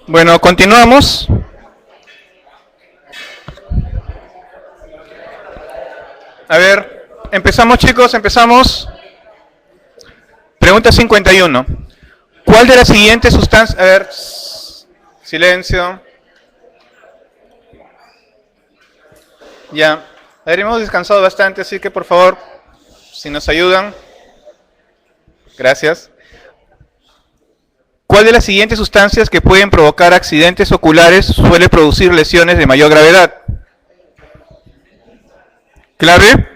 Bueno, continuamos. A ver, empezamos chicos, empezamos. Pregunta 51. ¿Cuál de las siguientes sustancias... A ver, silencio. Ya. A ver, hemos descansado bastante, así que por favor, si nos ayudan. Gracias. ¿Cuál de las siguientes sustancias que pueden provocar accidentes oculares suele producir lesiones de mayor gravedad? ¿Clave?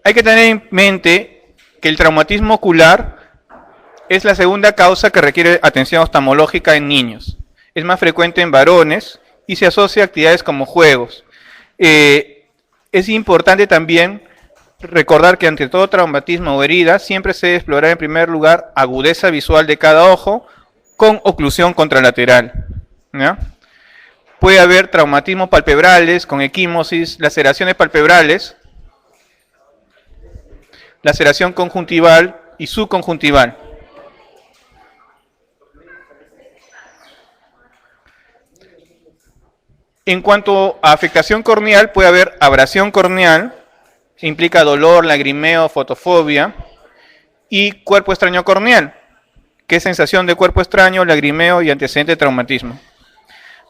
Hay que tener en mente que el traumatismo ocular es la segunda causa que requiere atención oftalmológica en niños. Es más frecuente en varones y se asocia a actividades como juegos. Es importante también recordar que ante todo traumatismo o herida siempre se debe explorar en primer lugar agudeza visual de cada ojo con oclusión contralateral, ¿ya? Puede haber traumatismos palpebrales con equimosis, laceraciones palpebrales, laceración conjuntival y subconjuntival. En cuanto a afectación corneal, puede haber abrasión corneal, implica dolor, lagrimeo, fotofobia, y cuerpo extraño corneal, que es sensación de cuerpo extraño, lagrimeo y antecedente de traumatismo.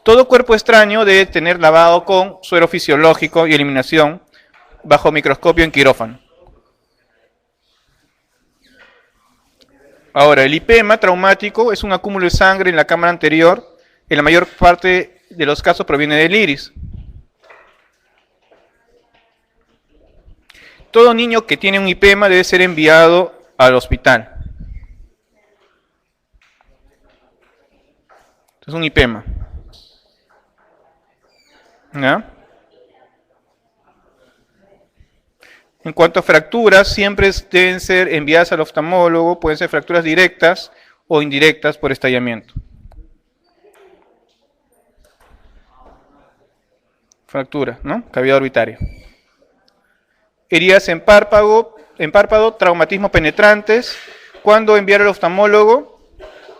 Todo cuerpo extraño debe tener lavado con suero fisiológico y eliminación bajo microscopio en quirófano. Ahora, el lipema traumático es un acúmulo de sangre en la cámara anterior. En la mayor parte de los casos proviene del iris. Todo niño que tiene un lipema debe ser enviado al hospital. Es un lipema. ¿Ya? En cuanto a fracturas, siempre deben ser enviadas al oftalmólogo. Pueden ser fracturas directas o indirectas por estallamiento. Fractura, ¿no? Cavidad orbitaria. Heridas en párpado, traumatismo penetrantes. ¿Cuándo enviar al oftalmólogo?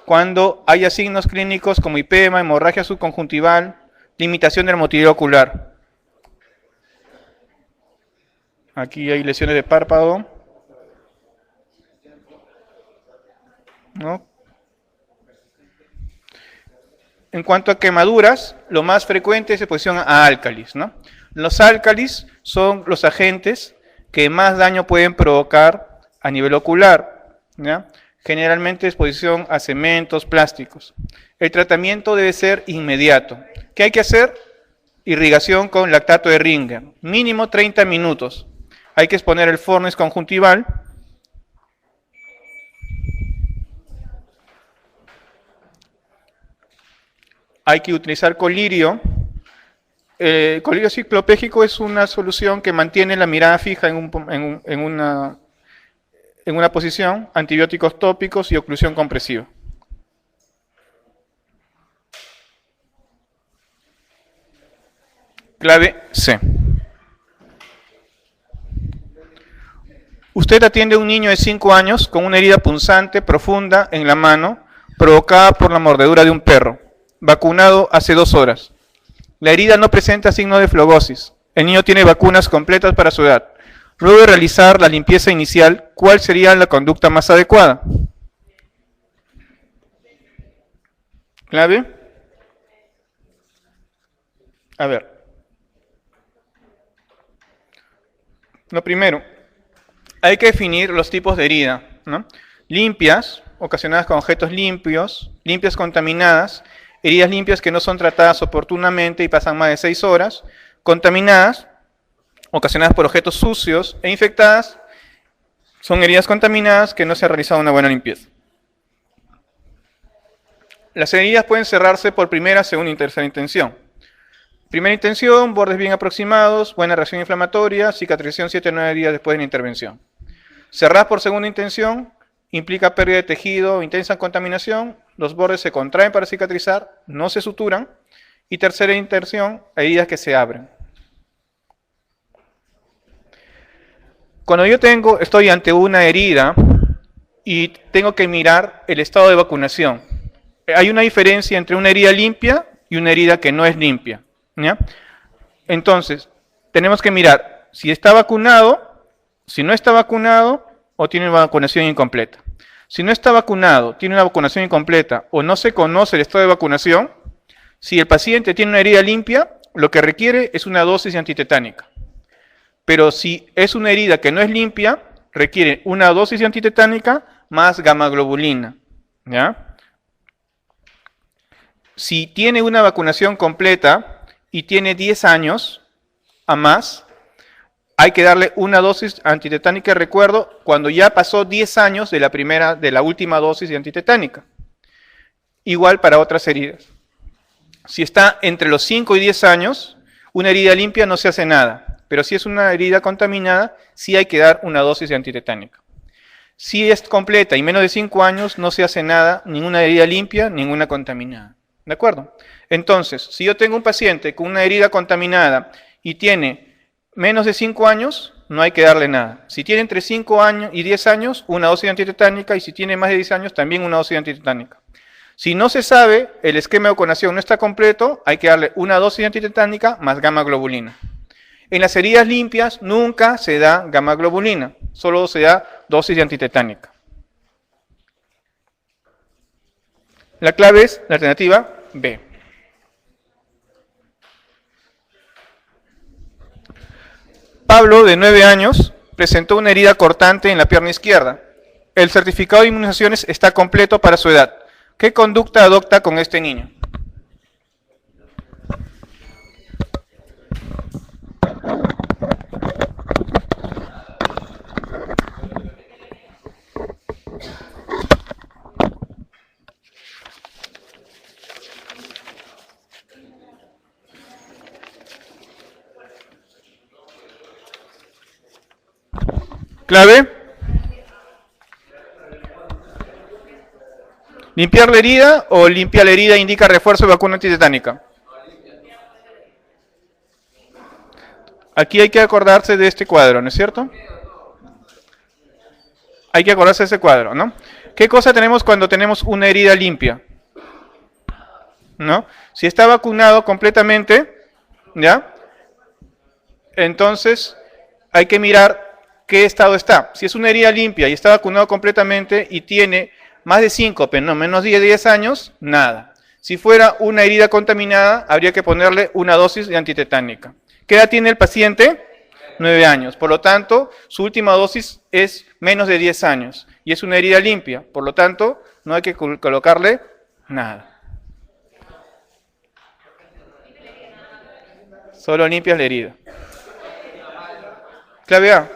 Cuando haya signos clínicos como lipema, hemorragia subconjuntival, limitación del motilidad ocular. Aquí hay lesiones de párpado, ¿no? En cuanto a quemaduras, lo más frecuente es exposición a álcalis, ¿no? Los álcalis son los agentes que más daño pueden provocar a nivel ocular, ¿ya? Generalmente exposición a cementos, plásticos. El tratamiento debe ser inmediato. ¿Qué hay que hacer? Irrigación con lactato de Ringer, mínimo 30 minutos. Hay que exponer el fornis conjuntival. Hay que utilizar colirio. Colirio ciclopégico es una solución que mantiene la mirada fija en una posición, antibióticos tópicos y oclusión compresiva. Clave C. Usted atiende a un niño de 5 años con una herida punzante profunda en la mano provocada por la mordedura de un perro, vacunado hace 2 horas. La herida no presenta signo de flebosis. El niño tiene vacunas completas para su edad. Luego de realizar la limpieza inicial, ¿cuál sería la conducta más adecuada? ¿Clave? A ver. Lo primero, hay que definir los tipos de herida, ¿no? Limpias, ocasionadas con objetos limpios, limpias contaminadas, heridas limpias que no son tratadas oportunamente y pasan más de 6 horas, contaminadas, ocasionadas por objetos sucios e infectadas, son heridas contaminadas que no se ha realizado una buena limpieza. Las heridas pueden cerrarse por primera, segunda y tercera intención. Primera intención, bordes bien aproximados, buena reacción inflamatoria, cicatrización 7 o 9 días después de la intervención. Cerrar por segunda intención implica pérdida de tejido, intensa contaminación, los bordes se contraen para cicatrizar, no se suturan. Y tercera intención, heridas que se abren. Cuando yo estoy ante una herida y tengo que mirar el estado de vacunación. Hay una diferencia entre una herida limpia y una herida que no es limpia, ¿ya? Entonces, tenemos que mirar si está vacunado, si no está vacunado o tiene una vacunación incompleta. Si no está vacunado, tiene una vacunación incompleta o no se conoce el estado de vacunación, si el paciente tiene una herida limpia, lo que requiere es una dosis antitetánica. Pero si es una herida que no es limpia, requiere una dosis antitetánica más gamaglobulina, ¿ya? Si tiene una vacunación completa y tiene 10 años a más, hay que darle una dosis antitetánica, recuerdo, cuando ya pasó 10 años de la última dosis de antitetánica. Igual para otras heridas. Si está entre los 5 y 10 años, una herida limpia no se hace nada, pero si es una herida contaminada, sí hay que dar una dosis de antitetánica. Si es completa y menos de 5 años, no se hace nada, ninguna herida limpia, ninguna contaminada. ¿De acuerdo? Entonces, si yo tengo un paciente con una herida contaminada y tiene menos de 5 años, no hay que darle nada. Si tiene entre 5 años y 10 años, una dosis antitetánica, y si tiene más de 10 años, también una dosis antitetánica. Si no se sabe, el esquema de vacunación no está completo, hay que darle una dosis antitetánica más gamaglobulina. En las heridas limpias nunca se da gamaglobulina, solo se da dosis de antitetánica. La clave es la alternativa B. Pablo, de 9 años, presentó una herida cortante en la pierna izquierda. El certificado de inmunizaciones está completo para su edad. ¿Qué conducta adopta con este niño? ¿Clave? ¿Limpiar la herida o limpiar la herida indica refuerzo de vacuna antitetánica? Aquí hay que acordarse de este cuadro, ¿no es cierto? Hay que acordarse de ese cuadro, ¿no? ¿Qué cosa tenemos cuando tenemos una herida limpia? ¿No? Si está vacunado completamente, ¿ya? Entonces hay que mirar qué estado está. Si es una herida limpia y está vacunado completamente y tiene más de 5, pero no menos de 10 años, nada. Si fuera una herida contaminada, habría que ponerle una dosis de antitetánica. ¿Qué edad tiene el paciente? 9 años. Por lo tanto, su última dosis es menos de 10 años. Y es una herida limpia. Por lo tanto, no hay que colocarle nada. Solo limpias la herida. Clave A.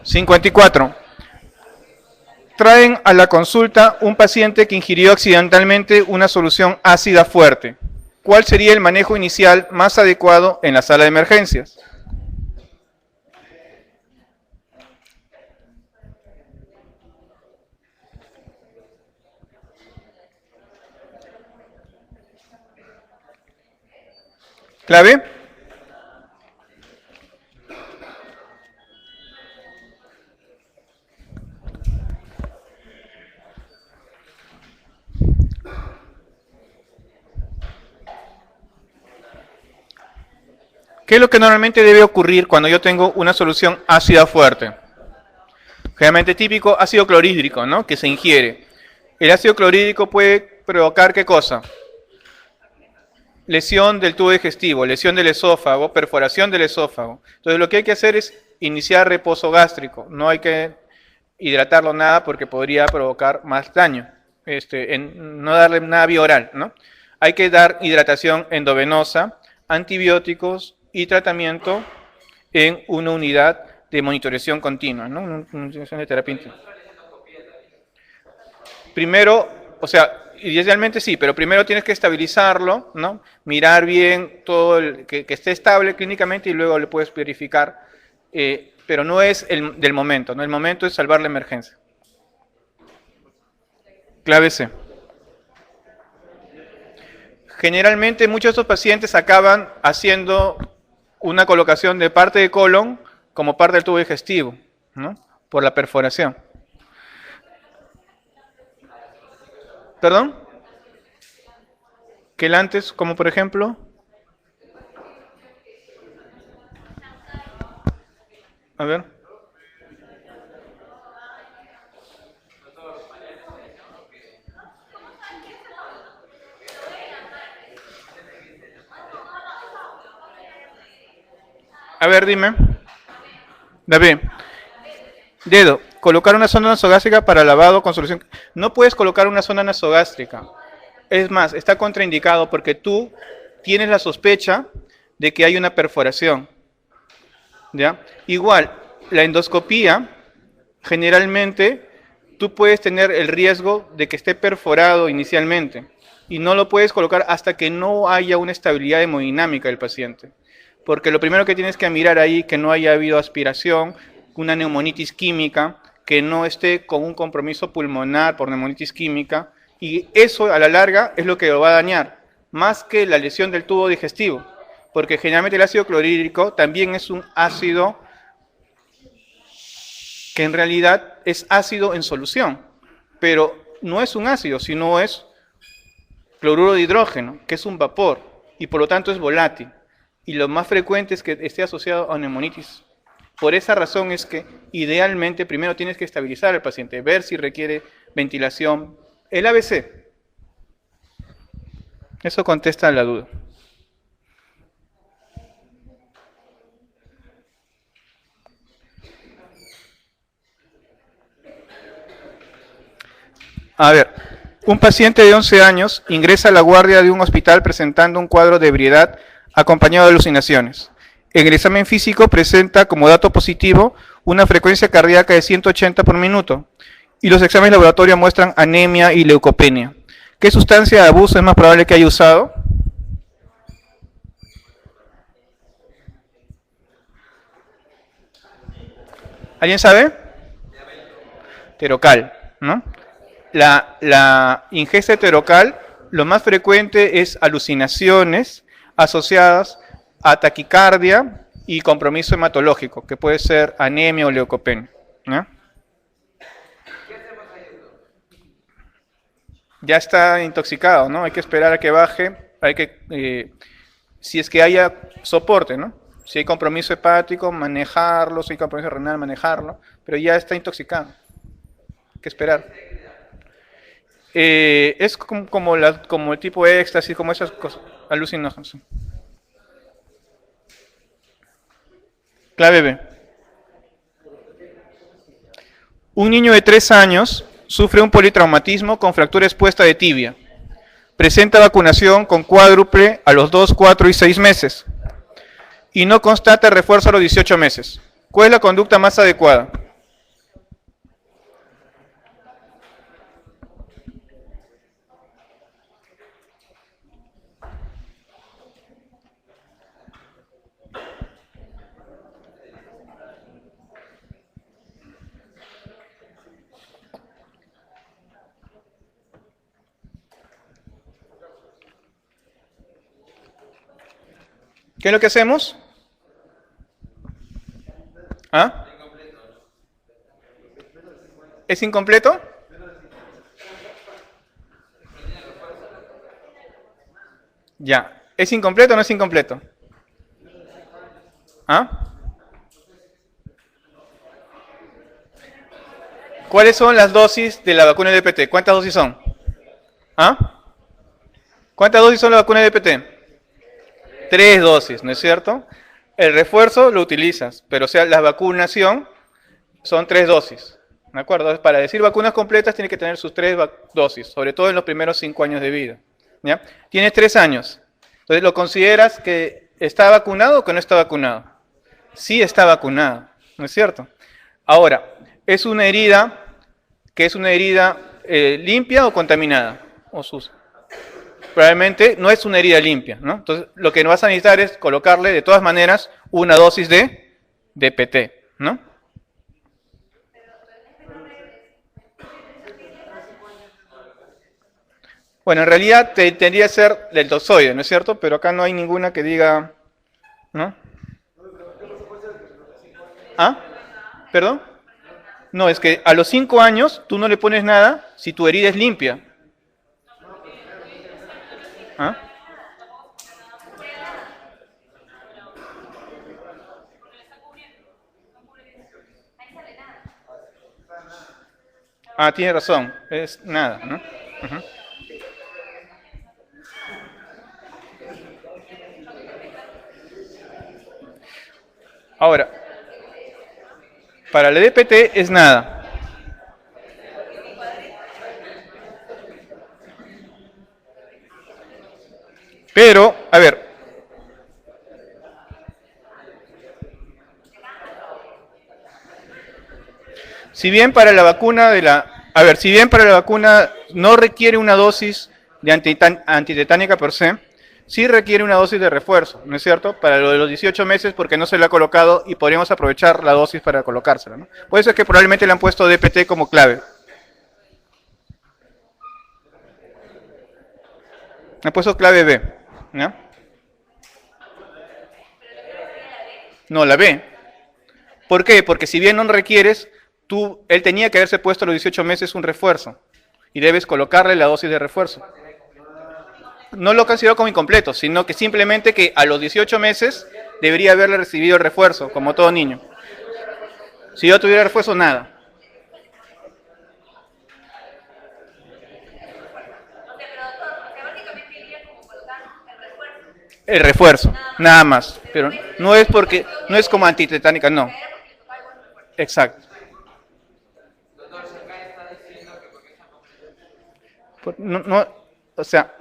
(54) Traen a la consulta un paciente que ingirió accidentalmente una solución ácida fuerte. ¿Cuál sería el manejo inicial más adecuado en la sala de emergencias? ¿Clave? ¿Qué es lo que normalmente debe ocurrir cuando yo tengo una solución ácida fuerte? Generalmente típico ácido clorhídrico, ¿no? Que se ingiere. El ácido clorhídrico puede provocar ¿qué cosa? Lesión del tubo digestivo, lesión del esófago, perforación del esófago. Entonces lo que hay que hacer es iniciar reposo gástrico. No hay que hidratarlo nada porque podría provocar más daño. No darle nada vía oral, ¿no? Hay que dar hidratación endovenosa, antibióticos y tratamiento en una unidad de monitorización continua, ¿no? Una unidad de terapia intensiva. Primero, o sea, idealmente sí, pero primero tienes que estabilizarlo, ¿no? Mirar bien todo, que esté estable clínicamente y luego le puedes verificar, pero no es el del momento, ¿no? El momento es salvar la emergencia. Clave C. Generalmente muchos de estos pacientes acaban haciendo una colocación de parte de colon como parte del tubo digestivo, ¿no? Por la perforación. ¿Perdón? Quelantes, como por ejemplo. A ver. A ver, dime. David. Dedo. Colocar una sonda nasogástrica para lavado con solución. No puedes colocar una sonda nasogástrica. Es más, está contraindicado porque tú tienes la sospecha de que hay una perforación. ¿Ya? Igual, la endoscopía, generalmente, tú puedes tener el riesgo de que esté perforado inicialmente y no lo puedes colocar hasta que no haya una estabilidad hemodinámica del paciente. Porque lo primero que tienes que mirar ahí que no haya habido aspiración, una neumonitis química, que no esté con un compromiso pulmonar por neumonitis química, y eso a la larga es lo que lo va a dañar, más que la lesión del tubo digestivo, porque generalmente el ácido clorhídrico también es un ácido que en realidad es ácido en solución, pero no es un ácido, sino es cloruro de hidrógeno, que es un vapor, y por lo tanto es volátil. Y lo más frecuente es que esté asociado a neumonitis. Por esa razón es que idealmente primero tienes que estabilizar al paciente, ver si requiere ventilación. El ABC. Eso contesta la duda. A ver, un paciente de 11 años ingresa a la guardia de un hospital presentando un cuadro de ebriedad acompañado de alucinaciones. En el examen físico presenta como dato positivo una frecuencia cardíaca de 180 por minuto y los exámenes de laboratorio muestran anemia y leucopenia. ¿Qué sustancia de abuso es más probable que haya usado? ¿Alguien sabe? Terocal, ¿no? La ingesta de terocal, lo más frecuente es alucinaciones asociadas a taquicardia y compromiso hematológico, que puede ser anemia o leucopenia, ¿no? Ya está intoxicado, ¿no? Hay que esperar a que baje, hay que, si es que haya soporte, ¿no? Si hay compromiso hepático, manejarlo, si hay compromiso renal, manejarlo, pero ya está intoxicado. Hay que esperar. Es como el tipo de éxtasis, como esas cosas, alucinógenos. Clave B. Un niño de 3 años sufre un politraumatismo con fractura expuesta de tibia. Presenta vacunación con cuádruple a los 2, 4 y 6 meses. Y no constata refuerzo a los 18 meses. ¿Cuál es la conducta más adecuada? ¿Qué es lo que hacemos? ¿Ah? ¿Es incompleto? Ya. ¿Es incompleto o no es incompleto? ¿Ah? ¿Cuáles son las dosis de la vacuna de DPT? ¿Cuántas dosis son? ¿Ah? ¿Cuántas dosis son la vacuna de DPT? 3 dosis, ¿no es cierto? El refuerzo lo utilizas, pero o sea, la vacunación son 3 dosis. ¿De acuerdo? Entonces, para decir vacunas completas tiene que tener sus 3 dosis, sobre todo en los primeros 5 años de vida. ¿Ya? Tienes 3 años. Entonces, ¿lo consideras que está vacunado o que no está vacunado? Sí está vacunado, ¿no es cierto? Ahora, ¿es una herida que es una herida limpia o contaminada? O sucia. Probablemente no es una herida limpia, ¿no? Entonces, lo que vas a necesitar es colocarle, de todas maneras, una dosis de DPT, ¿no? Bueno, en realidad tendría que ser del tozoide, ¿no es cierto? Pero acá no hay ninguna que diga, ¿no? ¿Ah? ¿Perdón? No, es que a los 5 años tú no le pones nada si tu herida es limpia. ¿Ah? Ah, tiene razón, es nada, ¿no? Ujú. Ahora, para la DPT es nada. Pero, a ver, si bien para la vacuna de la, a ver, si bien para la vacuna no requiere una dosis de antitetánica per se, sí requiere una dosis de refuerzo, ¿no es cierto? Para lo de los 18 meses porque no se le ha colocado y podríamos aprovechar la dosis para colocársela, ¿no? Por eso es que probablemente le han puesto DPT como clave. Le han puesto clave B, ¿no? No, la B. ¿Por qué? Porque si bien no requieres, él tenía que haberse puesto a los 18 meses un refuerzo y debes colocarle la dosis de refuerzo. No lo considero como incompleto, sino que simplemente que a los 18 meses debería haberle recibido el refuerzo, como todo niño. Si yo tuviera refuerzo, nada. El refuerzo, nada más. Pero no es porque, no es como antitetánica, no. Exacto. No, no, o sea,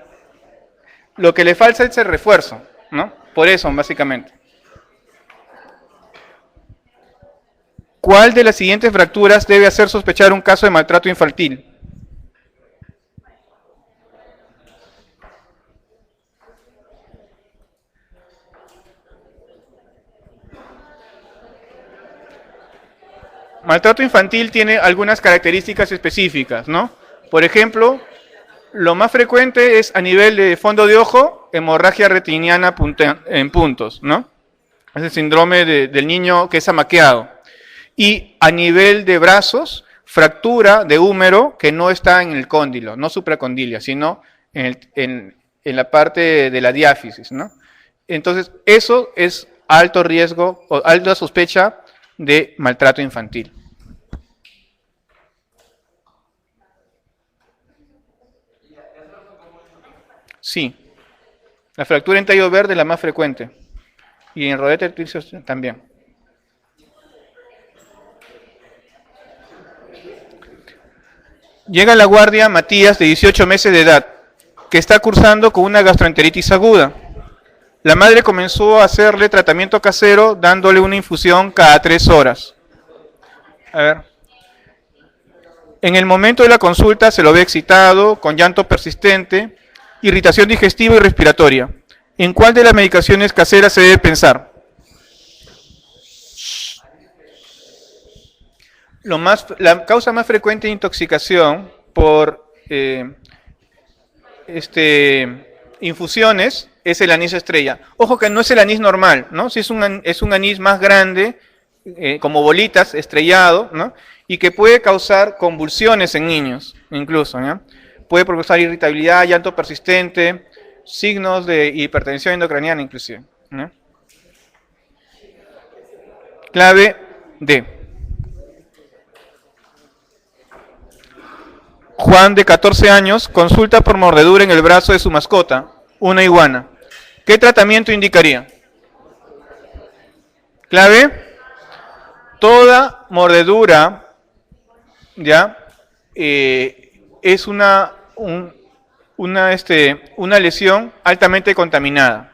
lo que le falta es el refuerzo, ¿no? Por eso, básicamente. ¿Cuál de las siguientes fracturas debe hacer sospechar un caso de maltrato infantil? Maltrato infantil tiene algunas características específicas, ¿no? Por ejemplo, lo más frecuente es a nivel de fondo de ojo, hemorragia retiniana en puntos, ¿no? Es el síndrome del niño que es amaqueado. Y a nivel de brazos, fractura de húmero que no está en el cóndilo, no supracondilia, sino en la parte de la diáfisis, ¿no? Entonces, eso es alto riesgo o alta sospecha de maltrato infantil. Sí, la fractura en tallo verde es la más frecuente y en rodete triceps también. Llega a la guardia Matías, de 18 meses de edad, que está cursando con una gastroenteritis aguda. La madre comenzó a hacerle tratamiento casero dándole una infusión cada 3 horas. A ver. En el momento de la consulta se lo ve excitado, con llanto persistente, irritación digestiva y respiratoria. ¿En cuál de las medicaciones caseras se debe pensar? La causa más frecuente de intoxicación por infusiones es el anís estrella. Ojo que no es el anís normal, ¿no? Si es un anís más grande, como bolitas, estrellado, ¿no? Y que puede causar convulsiones en niños, incluso, ¿no? Puede causar irritabilidad, llanto persistente, signos de hipertensión endocraniana inclusive, ¿no? Clave D. Juan, de 14 años, consulta por mordedura en el brazo de su mascota, una iguana. ¿Qué tratamiento indicaría? Clave. Toda mordedura, ¿ya? Es una lesión altamente contaminada.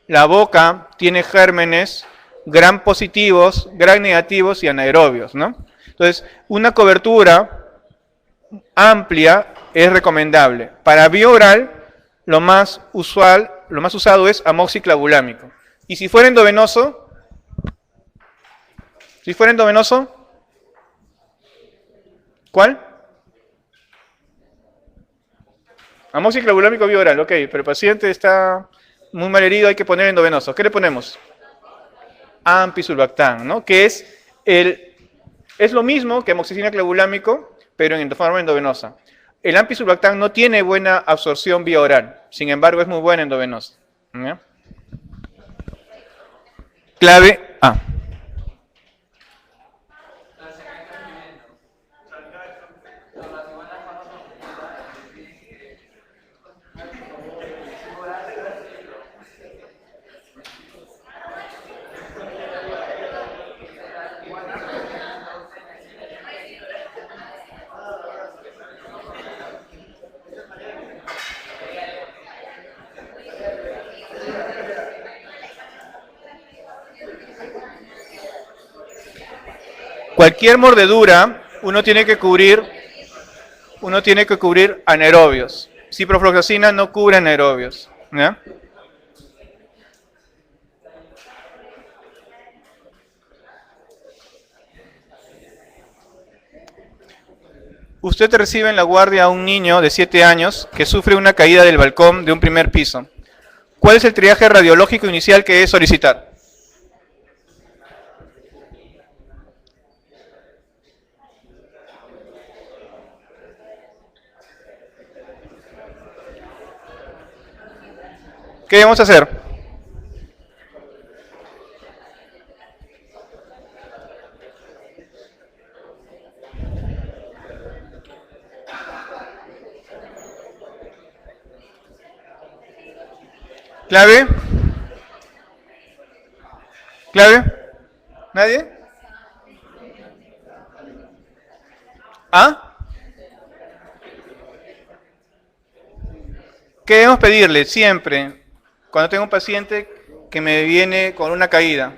La boca tiene gérmenes gram positivos, gram negativos y anaerobios, ¿no? Entonces, una cobertura amplia es recomendable. Para vía oral, lo más usado es amoxiclavulámico. Y si fuera endovenoso, ¿cuál? Amoxiclavulámico vía oral, ok, pero el paciente está muy mal herido, hay que poner endovenoso. ¿Qué le ponemos? Ampisulbactam, ¿no? Que es lo mismo que amoxicilina clavulámico, pero en forma endovenosa. El ampisulbactam no tiene buena absorción vía oral, sin embargo es muy buena endovenosa. ¿Ya? Clave A. Cualquier mordedura, uno tiene que cubrir anaerobios. Ciprofloxacina no cubre anaerobios. ¿Ya? Usted recibe en la guardia a un niño de 7 años que sufre una caída del balcón de un primer piso. ¿Cuál es el triaje radiológico inicial que debe solicitar? ¿Qué debemos hacer? ¿Clave? ¿Clave? ¿Nadie? ¿Ah? ¿Qué debemos pedirle siempre cuando tengo un paciente que me viene con una caída?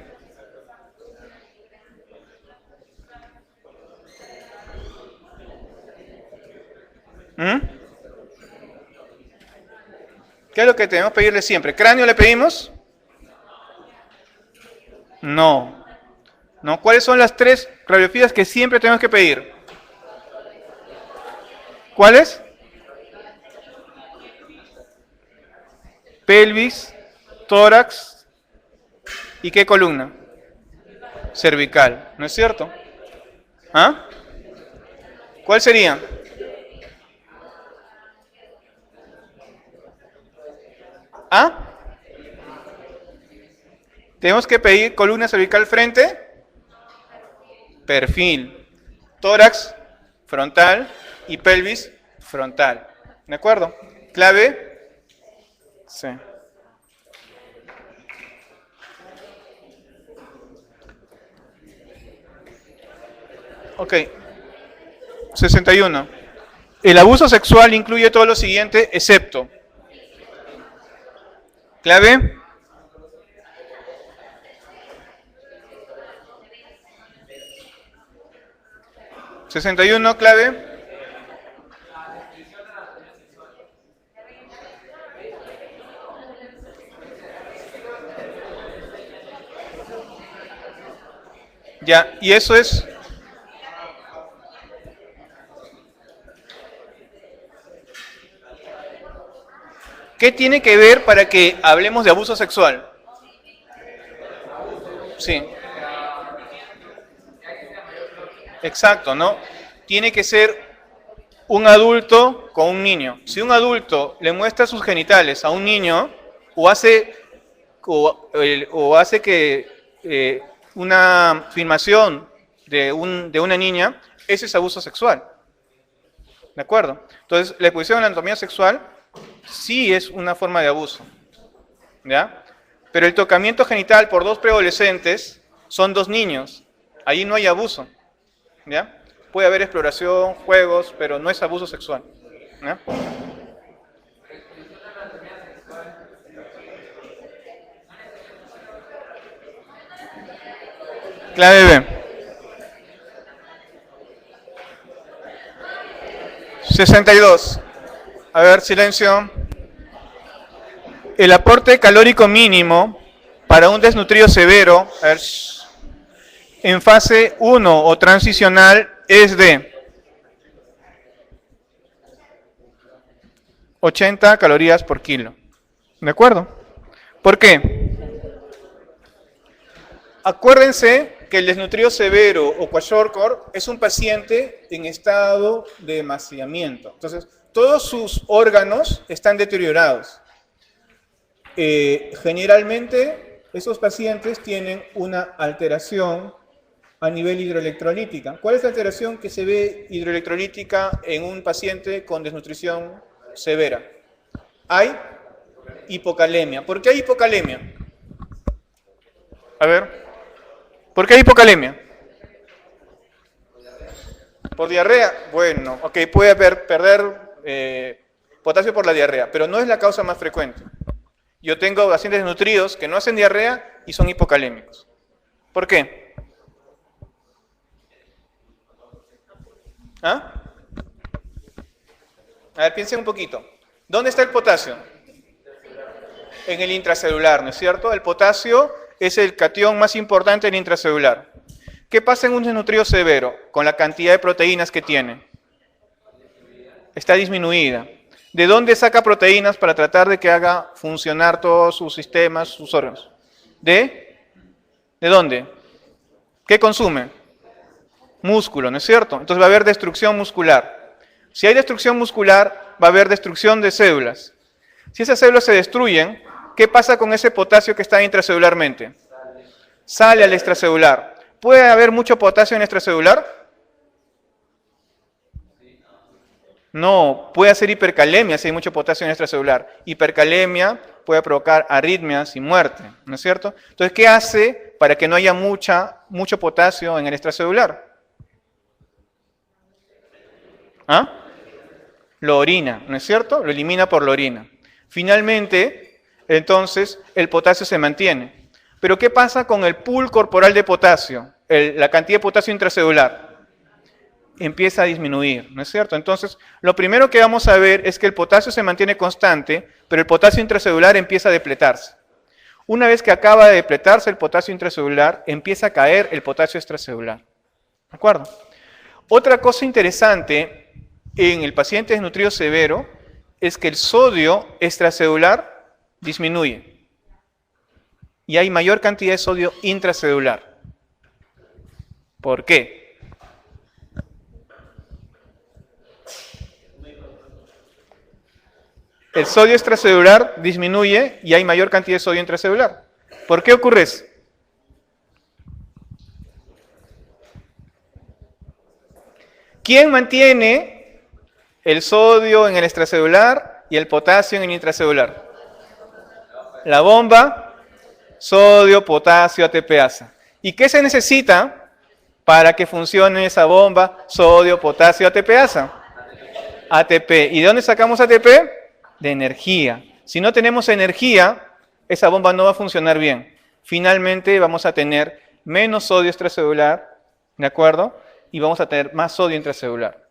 ¿Mm? ¿Qué es lo que tenemos que pedirle siempre? ¿Cráneo le pedimos? No. ¿No? ¿Cuáles son las 3 radiografías que siempre tenemos que pedir? ¿Cuáles? Pelvis, tórax y ¿qué columna? Cervical, ¿no es cierto? ¿Ah? ¿Cuál sería? ¿Ah? Tenemos que pedir columna cervical frente, perfil, tórax frontal y pelvis frontal. ¿De acuerdo? Clave. Sí. Ok. 61. El abuso sexual incluye todo lo siguiente, excepto. Clave. ¿61, clave? Ya, y eso es... ¿Qué tiene que ver para que hablemos de abuso sexual? Sí. Exacto, ¿no? Tiene que ser un adulto con un niño. Si un adulto le muestra sus genitales a un niño o hace que una filmación de una niña, ese es abuso sexual. ¿De acuerdo? Entonces, la exposición a la anatomía sexual sí es una forma de abuso. ¿Ya? Pero el tocamiento genital por 2 preadolescentes son 2 niños. Ahí no hay abuso. ¿Ya? Puede haber exploración, juegos, pero no es abuso sexual. ¿Ya? Clave B. 62. A ver, silencio. El aporte calórico mínimo para un desnutrido severo, a ver, en fase 1 o transicional es de 80 calorías por kilo. ¿De acuerdo? ¿Por qué? Acuérdense que el desnutrido severo o kwashiorkor es un paciente en estado de emaciamiento. Entonces, todos sus órganos están deteriorados. Generalmente, esos pacientes tienen una alteración a nivel hidroelectrolítica. ¿Cuál es la alteración que se ve hidroelectrolítica en un paciente con desnutrición severa? Hay hipocalemia. ¿Por qué hay hipocalemia? A ver, ¿por qué hay hipocalemia? ¿Por diarrea? Bueno, ok, puede perder potasio por la diarrea, pero no es la causa más frecuente. Yo tengo pacientes desnutridos que no hacen diarrea y son hipocalémicos. ¿Por qué? ¿Ah? A ver, piensen un poquito. ¿Dónde está el potasio? En el intracelular, ¿no es cierto? El potasio es el catión más importante en el intracelular. ¿Qué pasa en un desnutrido severo con la cantidad de proteínas que tiene? Está disminuida. ¿De dónde saca proteínas para tratar de que haga funcionar todos sus sistemas, sus órganos? ¿De dónde? ¿Qué consume? Músculo, ¿no es cierto? Entonces va a haber destrucción muscular. Si hay destrucción muscular, va a haber destrucción de células. Si esas células se destruyen, ¿qué pasa con ese potasio que está intracelularmente? Sale al extracelular. ¿Puede haber mucho potasio en extracelular? No, puede hacer hipercalemia si hay mucho potasio en extracelular. Hipercalemia puede provocar arritmias y muerte, ¿no es cierto? Entonces, ¿qué hace para que no haya mucho potasio en el extracelular? ¿Ah? Lo orina, ¿no es cierto? Lo elimina por la orina. Finalmente, entonces, el potasio se mantiene. Pero ¿qué pasa con el pool corporal de potasio? La cantidad de potasio intracelular empieza a disminuir, ¿no es cierto? Entonces, lo primero que vamos a ver es que el potasio se mantiene constante, pero el potasio intracelular empieza a depletarse. Una vez que acaba de depletarse el potasio intracelular, empieza a caer el potasio extracelular. ¿De acuerdo? Otra cosa interesante en el paciente desnutrido severo es que el sodio extracelular disminuye y hay mayor cantidad de sodio intracelular. ¿Por qué? El sodio extracelular disminuye y hay mayor cantidad de sodio intracelular. ¿Por qué ocurre eso? ¿Quién mantiene el sodio en el extracelular y el potasio en el intracelular? La bomba sodio, potasio, ATPasa. ¿Y qué se necesita para que funcione esa bomba sodio, potasio, ATPasa? ATP. ¿Y de dónde sacamos ATP? De energía. Si no tenemos energía, esa bomba no va a funcionar bien. Finalmente vamos a tener menos sodio extracelular, ¿de acuerdo? Y vamos a tener más sodio intracelular.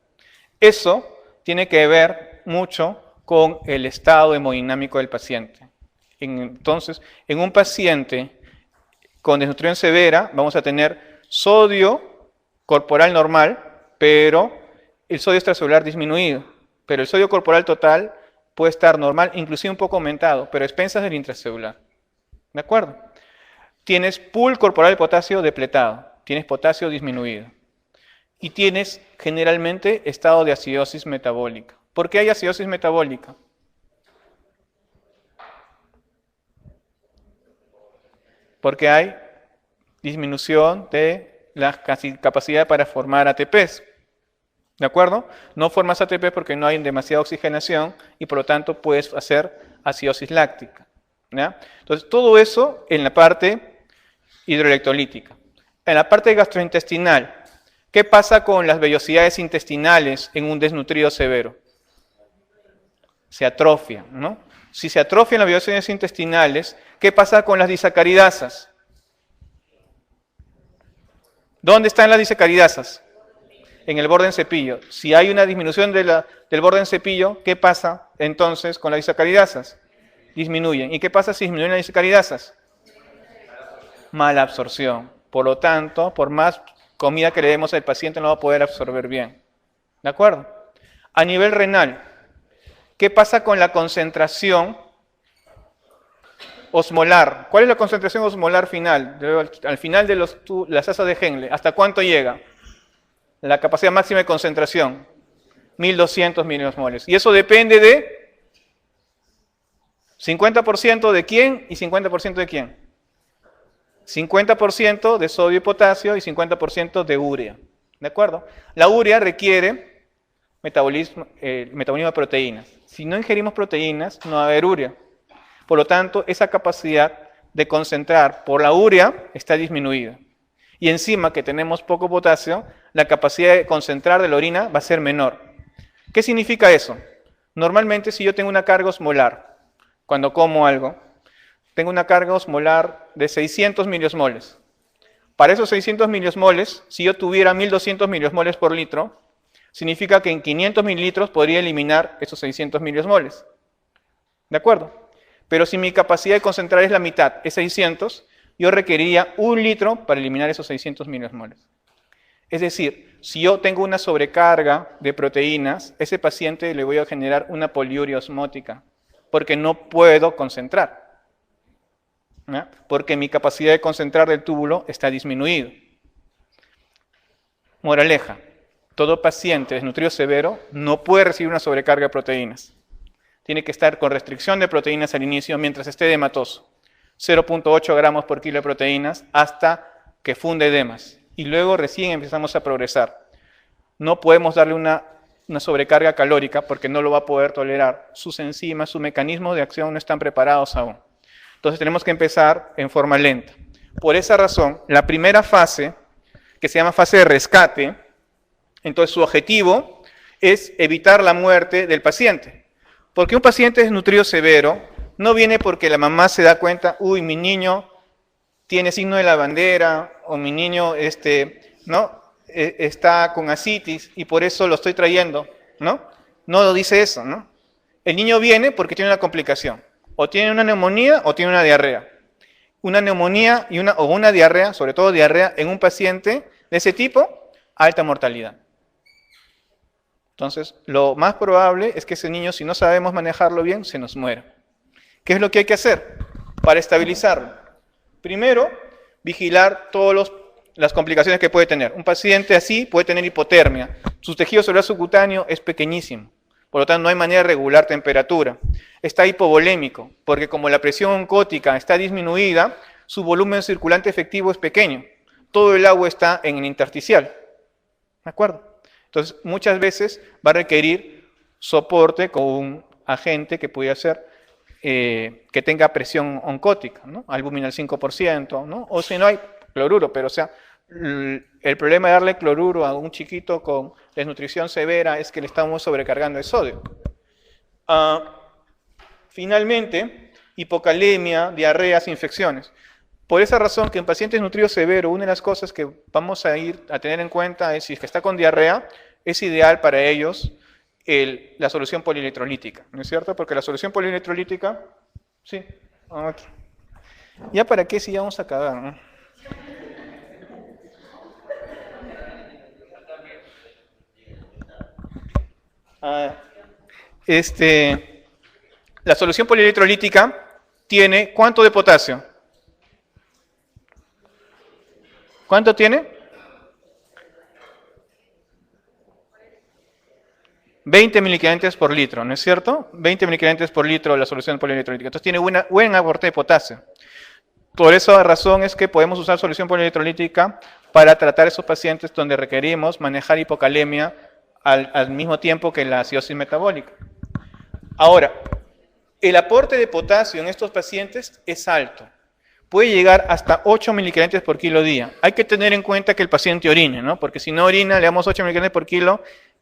Eso tiene que ver mucho con el estado hemodinámico del paciente. Entonces, en un paciente con desnutrición severa, vamos a tener sodio corporal normal, pero el sodio extracelular disminuido. Pero el sodio corporal total puede estar normal, inclusive un poco aumentado, pero a expensas del intracelular. ¿De acuerdo? Tienes pool corporal de potasio depletado, tienes potasio disminuido. Y tienes generalmente estado de acidosis metabólica. ¿Por qué hay acidosis metabólica? Porque hay disminución de la capacidad para formar ATPs. ¿De acuerdo? No formas ATP porque no hay demasiada oxigenación y por lo tanto puedes hacer acidosis láctica. ¿Ya? Entonces, todo eso en la parte hidroelectrolítica. En la parte gastrointestinal, ¿qué pasa con las vellosidades intestinales en un desnutrido severo? Se atrofian, ¿no? Si se atrofian las vellosidades intestinales, ¿qué pasa con las disacaridasas? ¿Dónde están las disacaridasas? En el borde del cepillo. Si hay una disminución del borde del cepillo, ¿qué pasa entonces con las disacaridasas? Disminuyen. ¿Y qué pasa si disminuyen las disacaridasas? Mala absorción. Por lo tanto, por más comida que le demos, el paciente no va a poder absorber bien. ¿De acuerdo? A nivel renal, ¿Qué pasa con la concentración osmolar? ¿Cuál es la concentración osmolar final? Al final de las asas de Henle, ¿hasta cuánto llega? La capacidad máxima de concentración, 1200 miliosmoles. Y eso depende de 50% de quién y 50% de quién. 50% de sodio y potasio y 50% de urea. ¿De acuerdo? La urea requiere metabolismo de proteínas. Si no ingerimos proteínas, no va a haber urea. Por lo tanto, esa capacidad de concentrar por la urea está disminuida. Y encima que tenemos poco potasio, la capacidad de concentrar de la orina va a ser menor. ¿Qué significa eso? Normalmente, si yo tengo una carga osmolar, cuando como algo, tengo una carga osmolar de 600 miliosmoles. Para esos 600 miliosmoles, si yo tuviera 1200 miliosmoles por litro, significa que en 500 mililitros podría eliminar esos 600 miliosmoles. ¿De acuerdo? Pero si mi capacidad de concentrar es la mitad, es 600, yo requeriría 1 litro para eliminar esos 600 miliosmoles. Es decir, si yo tengo una sobrecarga de proteínas, ese paciente le voy a generar una poliuria osmótica, porque no puedo concentrar. ¿No? Porque mi capacidad de concentrar del túbulo está disminuida. Moraleja, todo paciente desnutrido severo no puede recibir una sobrecarga de proteínas. Tiene que estar con restricción de proteínas al inicio mientras esté edematoso. 0.8 gramos por kilo de proteínas hasta que funde edemas. Y luego recién empezamos a progresar. No podemos darle una sobrecarga calórica porque no lo va a poder tolerar. Sus enzimas, sus mecanismos de acción no están preparados aún. Entonces tenemos que empezar en forma lenta. Por esa razón, la primera fase, que se llama fase de rescate, entonces su objetivo es evitar la muerte del paciente. Porque un paciente desnutrido severo no viene porque la mamá se da cuenta, uy, mi niño tiene signo de la bandera, o mi niño está con ascitis y por eso lo estoy trayendo, ¿no? No lo dice eso, ¿no? El niño viene porque tiene una complicación. O tiene una neumonía o tiene una diarrea. Una neumonía o una diarrea, sobre todo diarrea, en un paciente de ese tipo, alta mortalidad. Entonces, lo más probable es que ese niño, si no sabemos manejarlo bien, se nos muera. ¿Qué es lo que hay que hacer para estabilizarlo? Primero, vigilar todas las complicaciones que puede tener. Un paciente así puede tener hipotermia. Su tejido celular subcutáneo es pequeñísimo. Por lo tanto, no hay manera de regular temperatura. Está hipovolémico, porque como la presión oncótica está disminuida, su volumen circulante efectivo es pequeño. Todo el agua está en el intersticial. ¿De acuerdo? Entonces, muchas veces va a requerir soporte con un agente que pudiera ser que tenga presión oncótica, ¿no? Albúmina al 5%, ¿no? O si no hay cloruro, pero o sea, el problema de darle cloruro a un chiquito con desnutrición severa es que le estamos sobrecargando de sodio. Finalmente, hipocalemia, diarreas, infecciones. Por esa razón que en pacientes desnutridos severos, una de las cosas que vamos a ir a tener en cuenta es si es que está con diarrea, es ideal para ellos la solución polielectrolítica, ¿no es cierto? Porque la solución polielectrolítica, sí, aquí. ¿Ya para qué si ya vamos a acabar, ¿no? La solución polielectrolítica tiene ¿cuánto de potasio? ¿Cuánto tiene? 20 miliequivalentes por litro, ¿no es cierto? 20 miliequivalentes por litro la solución polielectrolítica. Entonces tiene buen aporte de potasio. Por esa razón es que podemos usar solución polielectrolítica para tratar esos pacientes donde requerimos manejar hipocalemia al mismo tiempo que la acidosis metabólica. Ahora, el aporte de potasio en estos pacientes es alto. Puede llegar hasta 8 miliequivalentes por kilo día. Hay que tener en cuenta que el paciente orine, ¿no? Porque si no orina, le damos 8 miliequivalentes por kilo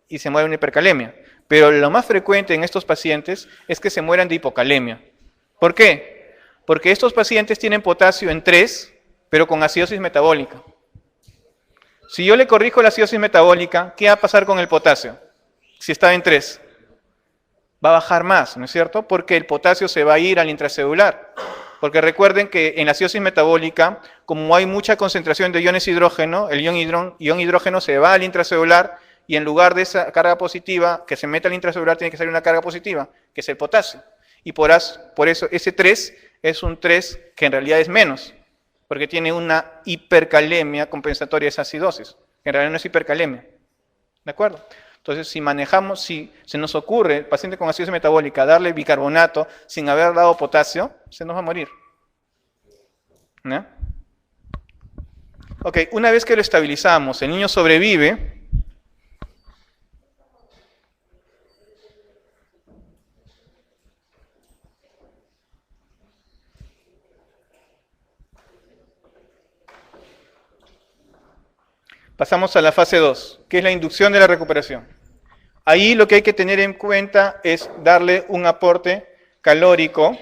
y se muere una hipercalemia. Pero lo más frecuente en estos pacientes es que se mueran de hipocalemia. ¿Por qué? Porque estos pacientes tienen potasio en 3, pero con acidosis metabólica. Si yo le corrijo la acidosis metabólica, ¿qué va a pasar con el potasio? Si está en 3. Va a bajar más, ¿no es cierto? Porque el potasio se va a ir al intracelular. Porque recuerden que en la acidosis metabólica, como hay mucha concentración de iones hidrógeno, el ion hidrógeno se va al intracelular y en lugar de esa carga positiva que se mete al intracelular tiene que salir una carga positiva, que es el potasio. Y por eso ese 3 es un 3 que en realidad es menos, porque tiene una hipercalemia compensatoria de esa acidosis, que en realidad no es hipercalemia. ¿De acuerdo? Entonces, si se nos ocurre, el paciente con acidosis metabólica, darle bicarbonato sin haber dado potasio, se nos va a morir. ¿No? Ok, una vez que lo estabilizamos, el niño sobrevive. Pasamos a la fase 2, que es la inducción de la recuperación. Ahí lo que hay que tener en cuenta es darle un aporte calórico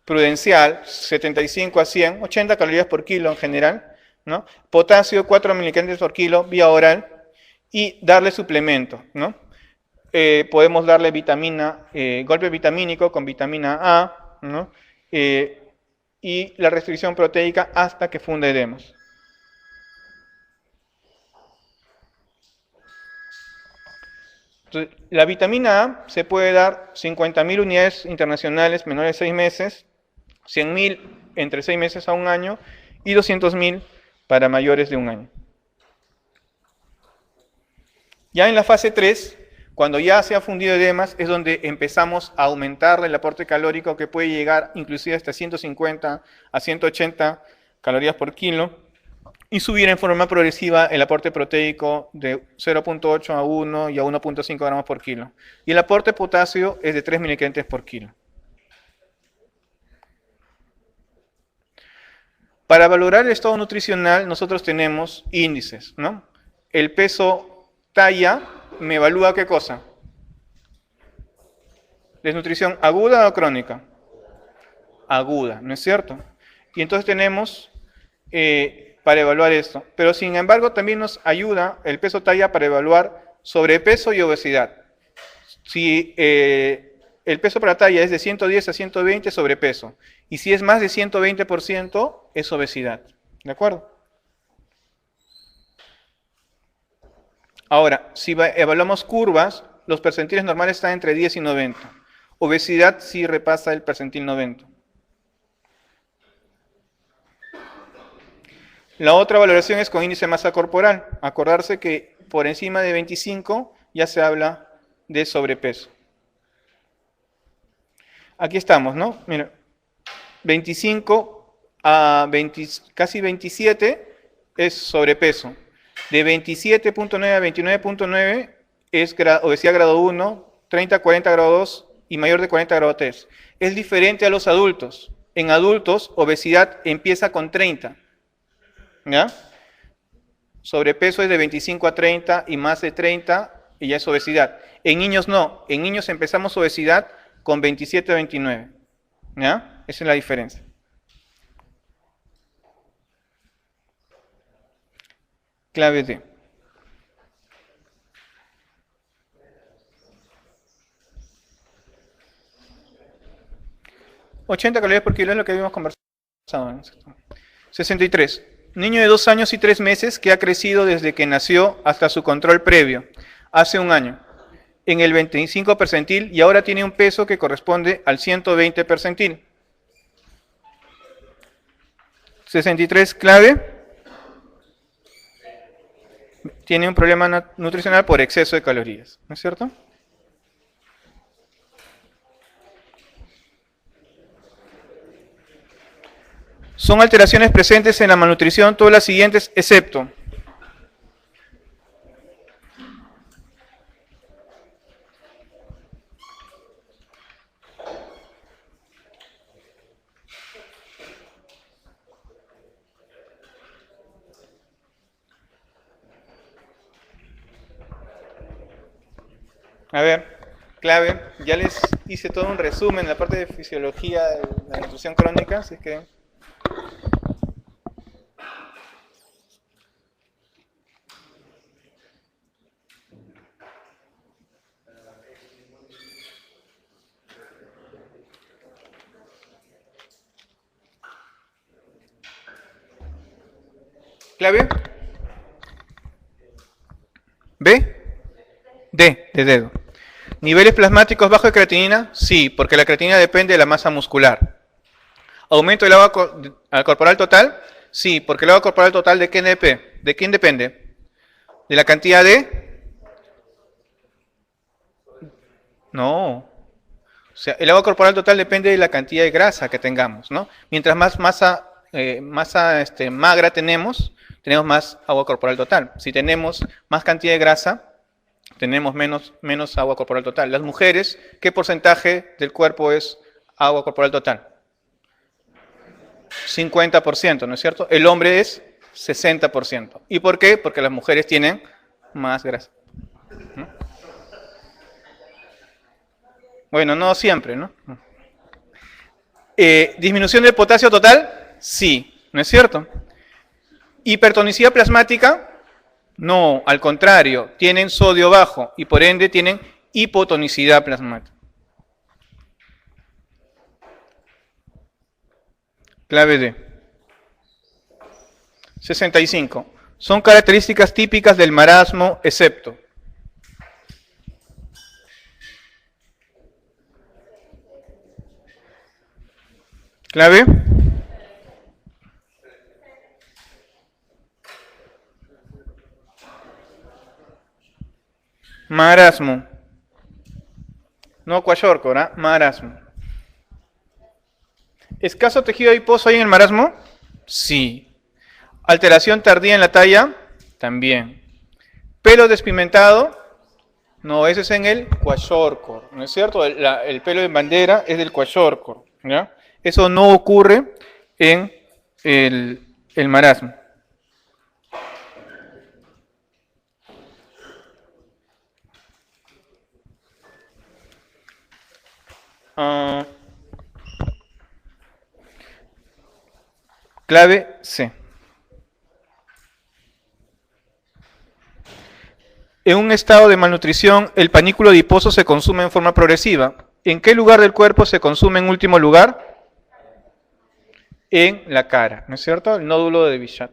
prudencial, 75 a 100, 80 calorías por kilo en general, ¿no? Potasio, 4 milicalories por kilo, vía oral, y darle suplemento, ¿no? Podemos darle golpe vitamínico con vitamina A, ¿no? Y la restricción proteica hasta que funda edemas. Entonces, la vitamina A se puede dar 50.000 unidades internacionales menores de 6 meses, 100.000 entre 6 meses a un año y 200.000 para mayores de un año. Ya en la fase 3, cuando ya se ha fundido edemas, es donde empezamos a aumentar el aporte calórico que puede llegar inclusive hasta 150 a 180 calorías por kilo y subir en forma progresiva el aporte proteico de 0.8 a 1 y a 1.5 gramos por kilo. Y el aporte potasio es de 3 milicalories por kilo. Para valorar el estado nutricional, nosotros tenemos índices, ¿no? El peso talla me evalúa ¿qué cosa? ¿Desnutrición aguda o crónica? Aguda, ¿no es cierto? Y entonces tenemos para evaluar esto. Pero sin embargo también nos ayuda el peso talla para evaluar sobrepeso y obesidad. Si el peso para talla es de 110 a 120, sobrepeso. Y si es más de 120%, es obesidad. ¿De acuerdo? Ahora, si evaluamos curvas, los percentiles normales están entre 10 y 90. Obesidad sí repasa el percentil 90. La otra valoración es con índice de masa corporal. Acordarse que por encima de 25 ya se habla de sobrepeso. Aquí estamos, ¿no? Mira, 25 a casi 27 es sobrepeso. De 27.9 a 29.9 es obesidad grado 1, 30 a 40 grado 2 y mayor de 40 grado 3. Es diferente a los adultos. En adultos, obesidad empieza con 30. ¿Ya? Sobrepeso es de 25 a 30 y más de 30 y ya es obesidad. En niños no. En niños empezamos obesidad con 27 a 29. ¿Ya? Esa es la diferencia. Clave D. 80 calorías por kilo es lo que habíamos conversado. 63. Niño de 2 años y 3 meses que ha crecido desde que nació hasta su control previo, hace un año, en el 25 percentil y ahora tiene un peso que corresponde al 120 percentil. 63 clave. Tiene un problema nutricional por exceso de calorías, ¿no es cierto? Son alteraciones presentes en la malnutrición, todas las siguientes, excepto a ver, clave, ya les hice todo un resumen en la parte de fisiología de la nutrición crónica, así que clave B. de dedo. ¿Niveles plasmáticos bajos de creatinina? Sí, porque la creatinina depende de la masa muscular. ¿Aumento del agua corporal total? Sí, porque el agua corporal total ¿de quién depende? ¿De quién depende? ¿De la cantidad de? No. O sea, el agua corporal total depende de la cantidad de grasa que tengamos, ¿no? Mientras más masa, magra tenemos más agua corporal total. Si tenemos más cantidad de grasa, tenemos menos agua corporal total. Las mujeres, ¿qué porcentaje del cuerpo es agua corporal total? 50%, ¿no es cierto? El hombre es 60%. ¿Y por qué? Porque las mujeres tienen más grasa. ¿No? Bueno, no siempre, ¿no? ¿Disminución del potasio total? Sí, ¿no es cierto? ¿Hipertonicidad plasmática? No, al contrario, tienen sodio bajo y por ende tienen hipotonicidad plasmática. Clave D. 65. Son características típicas del marasmo, excepto. Clave. Marasmo. No kwashiorkor, ¿eh? Marasmo. ¿Escaso tejido adiposo hay en el marasmo? Sí. ¿Alteración tardía en la talla? También. ¿Pelo despigmentado? No, ese es en el kwashiorkor, ¿no es cierto? El pelo de bandera es del kwashiorkor, ¿ya? Eso no ocurre en el marasmo. Clave C. En un estado de malnutrición, el panículo adiposo se consume en forma progresiva. ¿En qué lugar del cuerpo se consume en último lugar? En la cara, ¿no es cierto? El nódulo de Bichat.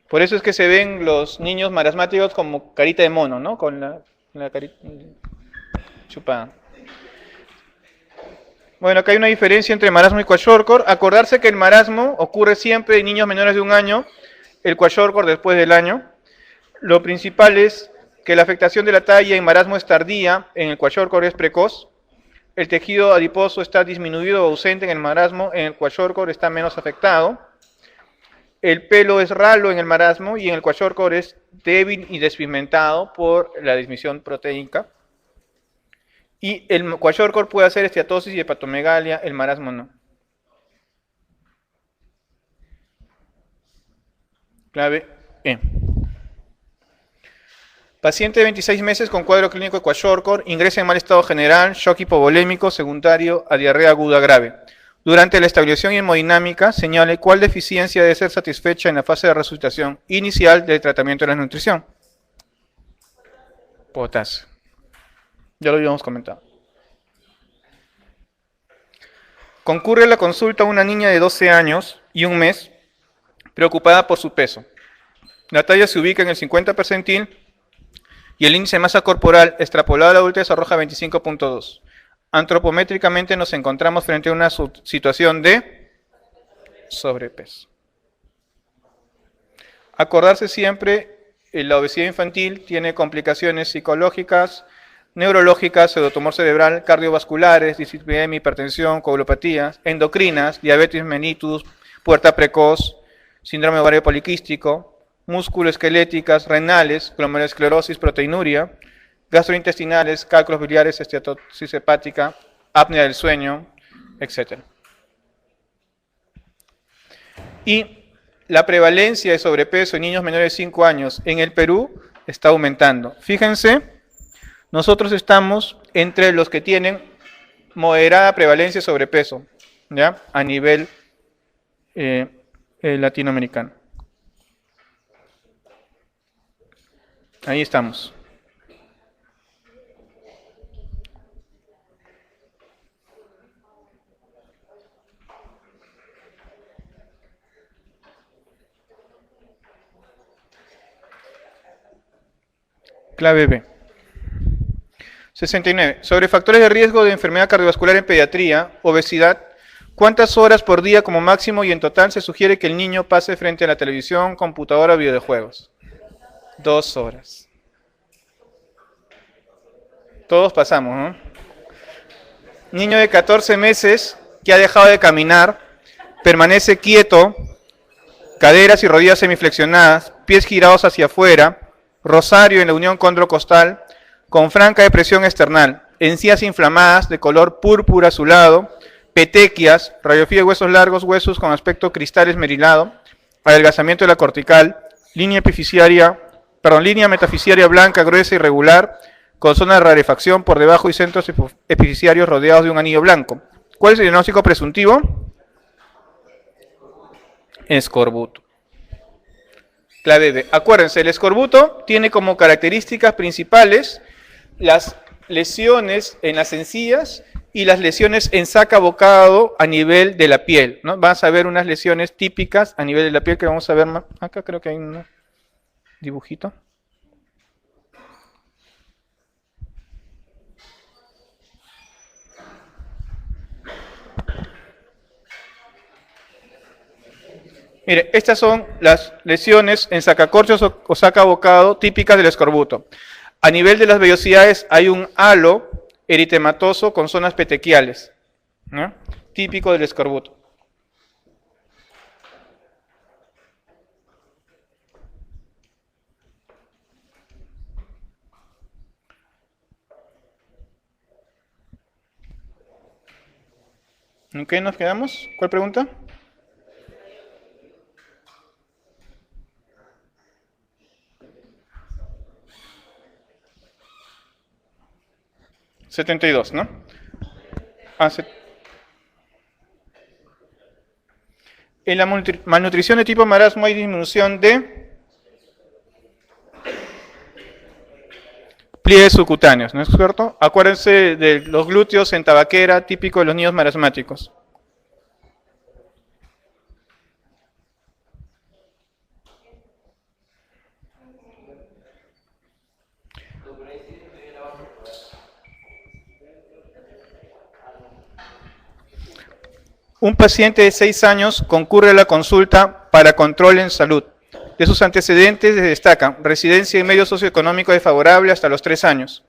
Por eso es que se ven los niños marasmáticos como carita de mono, ¿no? Con la carita chupada. Bueno, acá hay una diferencia entre marasmo y kwashiorkor. Acordarse que el marasmo ocurre siempre en niños menores de un año, el kwashiorkor después del año. Lo principal es que la afectación de la talla en marasmo es tardía, en el kwashiorkor es precoz. El tejido adiposo está disminuido o ausente en el marasmo, en el kwashiorkor está menos afectado. El pelo es ralo en el marasmo y en el kwashiorkor es débil y despigmentado por la disminución proteica. Y el kwashiorkor puede hacer esteatosis y hepatomegalia, el marasmo no. Clave E. Paciente de 26 meses con cuadro clínico de kwashiorkor, ingresa en mal estado general, shock hipovolémico secundario a diarrea aguda grave. Durante la estabilización hemodinámica, señale cuál deficiencia debe ser satisfecha en la fase de resucitación inicial del tratamiento de la nutrición. Potasio. Ya lo habíamos comentado. Concurre a la consulta una niña de 12 años y un mes, preocupada por su peso. La talla se ubica en el 50 percentil y el índice de masa corporal extrapolado a la adultez arroja 25.2. Antropométricamente nos encontramos frente a una situación de sobrepeso. Acordarse siempre, la obesidad infantil tiene complicaciones psicológicas, neurológicas, pseudotumor cerebral, cardiovasculares, dislipidemia, hipertensión, coagulopatías, endocrinas, diabetes mellitus, pubertad precoz, síndrome ovario poliquístico, musculoesqueléticas, renales, glomerulosclerosis, proteinuria, gastrointestinales, cálculos biliares, esteatosis hepática, apnea del sueño, etc. Y la prevalencia de sobrepeso en niños menores de 5 años en el Perú está aumentando. Fíjense, nosotros estamos entre los que tienen moderada prevalencia de sobrepeso, ¿ya? A nivel latinoamericano. Ahí estamos. Clave B. 69. Sobre factores de riesgo de enfermedad cardiovascular en pediatría, obesidad, ¿cuántas horas por día como máximo y en total se sugiere que el niño pase frente a la televisión, computadora o videojuegos? 2 horas. Todos pasamos, ¿no? Niño de 14 meses que ha dejado de caminar, permanece quieto, caderas y rodillas semiflexionadas, pies girados hacia afuera, rosario en la unión condrocostal, con franca depresión esternal, encías inflamadas de color púrpura azulado, petequias, radiografía de huesos largos, huesos con aspecto cristal esmerilado, adelgazamiento de la cortical, línea metafisiaria blanca, gruesa y regular, con zona de rarefacción por debajo y centros epifisiarios rodeados de un anillo blanco. ¿Cuál es el diagnóstico presuntivo? Escorbuto. Clave B. Acuérdense, el escorbuto tiene como características principales las lesiones en las encías y las lesiones en saca-bocado a nivel de la piel, ¿no? Vas a ver unas lesiones típicas a nivel de la piel que vamos a ver más. Acá creo que hay un dibujito. Mire, estas son las lesiones en sacacorchos o saca-bocado típicas del escorbuto. A nivel de las vellosidades hay un halo eritematoso con zonas petequiales, ¿no? Típico del escorbuto. ¿En qué nos quedamos? ¿Cuál pregunta? ¿72, no? En la malnutrición de tipo marasmo hay disminución de pliegues subcutáneos, ¿no es cierto? Acuérdense de los glúteos en tabaquera, típico de los niños marasmáticos. Un paciente de 6 años concurre a la consulta para control en salud. De sus antecedentes destacan residencia en medio socioeconómico desfavorable hasta los 3 años,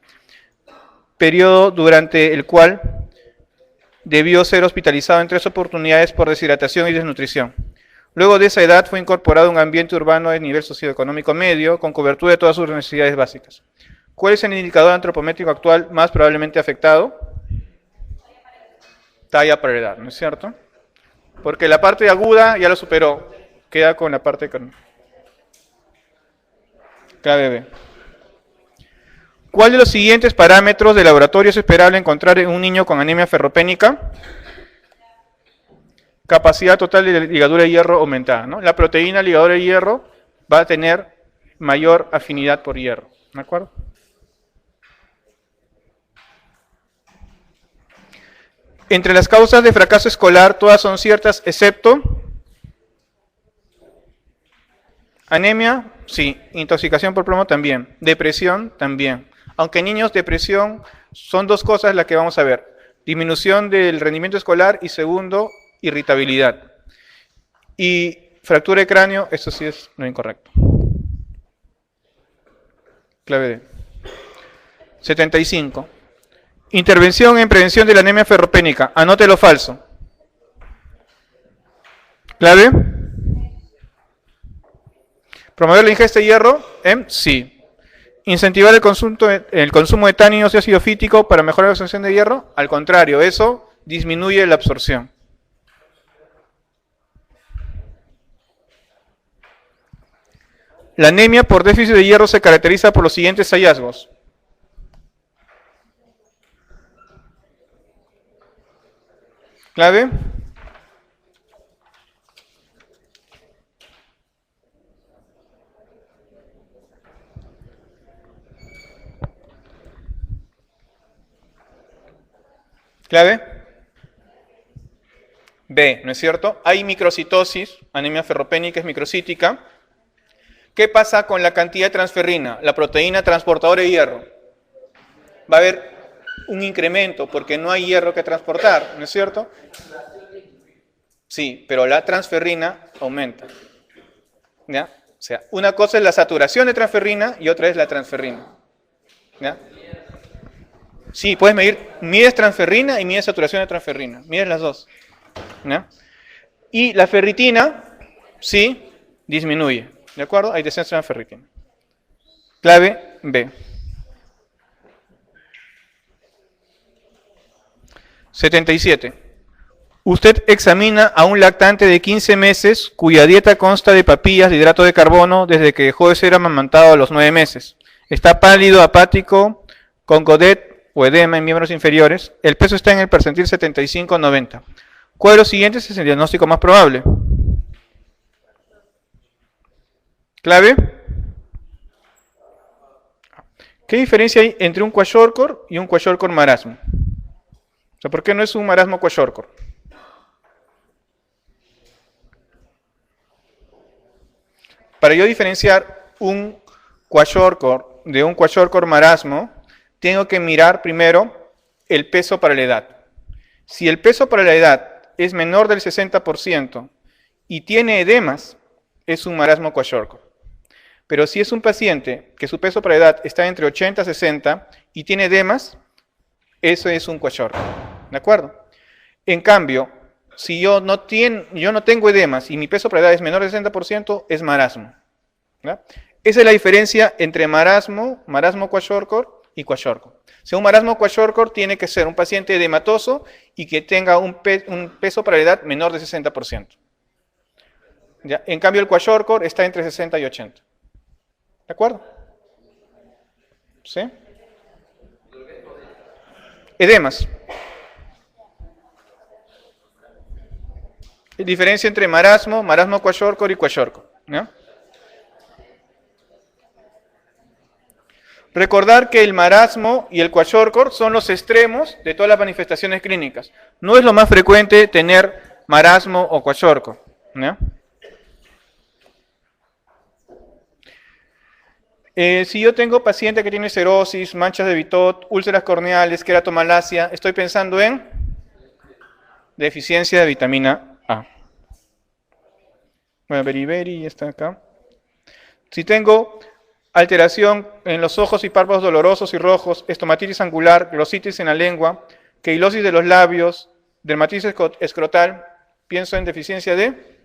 periodo durante el cual debió ser hospitalizado en 3 oportunidades por deshidratación y desnutrición. Luego de esa edad fue incorporado a un ambiente urbano de nivel socioeconómico medio con cobertura de todas sus necesidades básicas. ¿Cuál es el indicador antropométrico actual más probablemente afectado? Talla para edad, ¿no es cierto? Porque la parte aguda ya lo superó. Queda con la parte crónica. Clave B. ¿Cuál de los siguientes parámetros de laboratorio es esperable encontrar en un niño con anemia ferropénica? Capacidad total de ligadura de hierro aumentada, ¿no? La proteína ligadura de hierro va a tener mayor afinidad por hierro, ¿de acuerdo? Entre las causas de fracaso escolar, todas son ciertas, excepto anemia, sí. Intoxicación por plomo también. Depresión también. Aunque niños, depresión son 2 cosas las que vamos a ver. Disminución del rendimiento escolar y segundo, irritabilidad. Y fractura de cráneo, eso sí es lo incorrecto. Clave D. 75. Intervención en prevención de la anemia ferropénica. Anótelo falso. ¿Clave? ¿Promover la ingesta de hierro? Sí. ¿Incentivar el consumo de tánidos y ácido fítico para mejorar la absorción de hierro? Al contrario, eso disminuye la absorción. La anemia por déficit de hierro se caracteriza por los siguientes hallazgos. ¿Clave? ¿Clave? B, ¿no es cierto? Hay microcitosis, anemia ferropénica es microcítica, ¿Qué pasa con la cantidad de transferrina, la proteína transportadora de hierro? Va a haber un incremento porque no hay hierro que transportar, ¿no es cierto? Sí, pero la transferrina aumenta. ¿Ya? O sea, una cosa es la saturación de transferrina y otra es la transferrina. ¿Ya? Sí, puedes mides transferrina y mides saturación de transferrina. Mides las dos. ¿Ya? Y la ferritina, sí, disminuye. ¿De acuerdo? Hay descenso en la ferritina. Clave B. 77. Usted examina a un lactante de 15 meses cuya dieta consta de papillas de hidrato de carbono desde que dejó de ser amamantado a los 9 meses. Está pálido, apático, con godet o edema en miembros inferiores. El peso está en el percentil 75-90. ¿Cuál de los siguientes es el diagnóstico más probable? ¿Clave? ¿Qué diferencia hay entre un kwashiorkor y un kwashiorkor marasmo? O sea, ¿por qué no es un marasmo kwashiorkor? Para yo diferenciar un kwashiorkor de un kwashiorkor marasmo, tengo que mirar primero el peso para la edad. Si el peso para la edad es menor del 60% y tiene edemas, es un marasmo kwashiorkor. Pero si es un paciente que su peso para la edad está entre 80 y 60 y tiene edemas, eso es un kwashiorkor. ¿De acuerdo? En cambio, si yo no tengo edemas y mi peso para la edad es menor del 60%, es marasmo. ¿Ya? Esa es la diferencia entre marasmo kwashiorkor y kwashiorkor. O sea, un marasmo kwashiorkor tiene que ser un paciente edematoso y que tenga un peso para la edad menor de 60%. ¿Ya? En cambio, el kwashiorkor está entre 60 y 80. ¿De acuerdo? ¿Sí? Edemas. Diferencia entre marasmo kwashiorkor y kwashiorkor. ¿Ya? Recordar que el marasmo y el kwashiorkor son los extremos de todas las manifestaciones clínicas. No es lo más frecuente tener marasmo o kwashiorkor. ¿Ya? Si yo tengo paciente que tiene cerosis, manchas de Bitot, úlceras corneales, queratomalacia, estoy pensando en deficiencia de vitamina A. Bueno, beriberi está acá. Si tengo alteración en los ojos y párpados dolorosos y rojos, estomatitis angular, glositis en la lengua, queilosis de los labios, dermatitis escrotal, pienso en deficiencia de...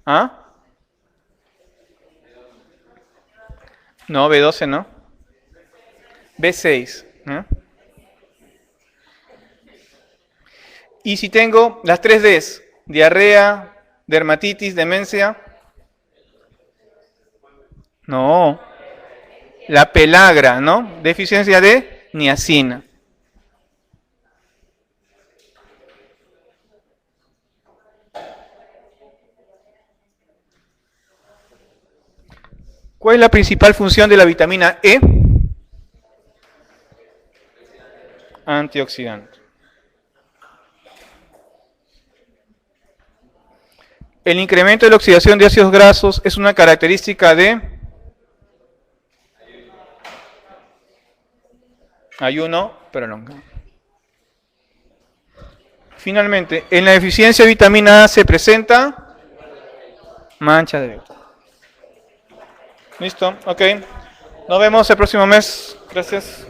¿Ah? No, B12 no. B6. ¿Eh? Y si tengo las 3 Ds, diarrea, dermatitis, demencia. No. La pelagra, ¿no? Deficiencia de niacina. ¿Cuál es la principal función de la vitamina E? Antioxidante. El incremento de la oxidación de ácidos grasos es una característica de ayuno prolongado. Finalmente, en la deficiencia de vitamina A se presenta mancha de Bitot. ¿Listo? Ok. Nos vemos el próximo mes. Gracias.